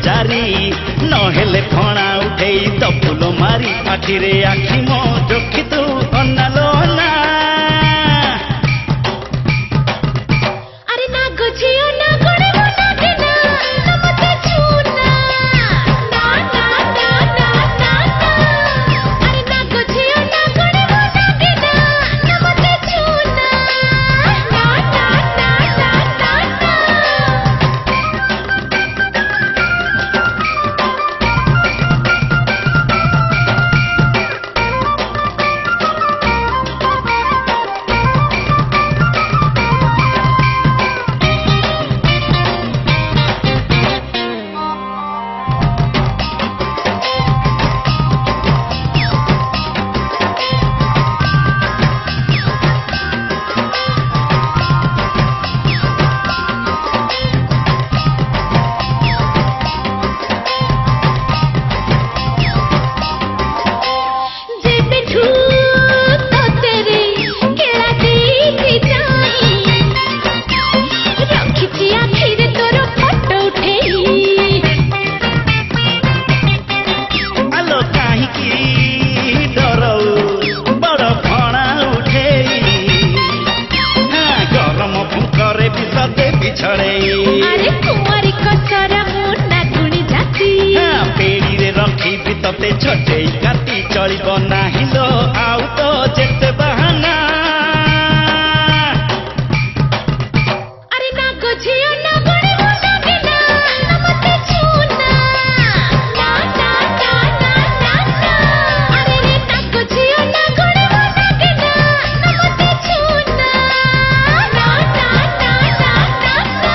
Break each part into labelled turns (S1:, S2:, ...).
S1: जारी नहेले फणा उठे दपुल मारी आखिरे आखि मो जोखी तू अनालो ना
S2: अरे ना गोझियो ना गोड़े मोना के ना मते छूना ना ना ना ना ना अरे ना गोझियो ना गोड़े मोना के ना मते छूना ना ना ना ना ना अरे कुमारी कसर मुना गुणी जाती
S1: पेड़ी रे रखी भी तते छटे काटी चलिब नाही लो आउ तो जेते बहाना
S2: अरे ना गोझियो ना गोड़े मोना के ना मते छूना ना ना ना ना ना अरे रे ना गोझियो ना गोड़े मोना के ना मते छूना ना ना ना ना ना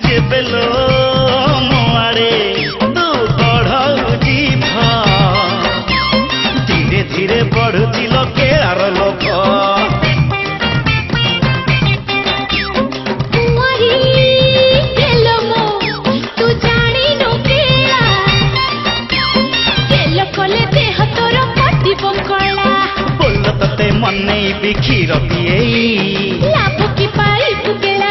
S1: जेबेलो मोआड़े तू बढ़ऊ जीभ धीरे धीरे बढ़ुची केलार लोक
S2: कुंवारी केलो मो तू जानी नो केला केलो कोले देह तोर पटी बंकला
S1: बोल तते मनै भी क्षीर पिए
S2: लाभ की पाई पुकेला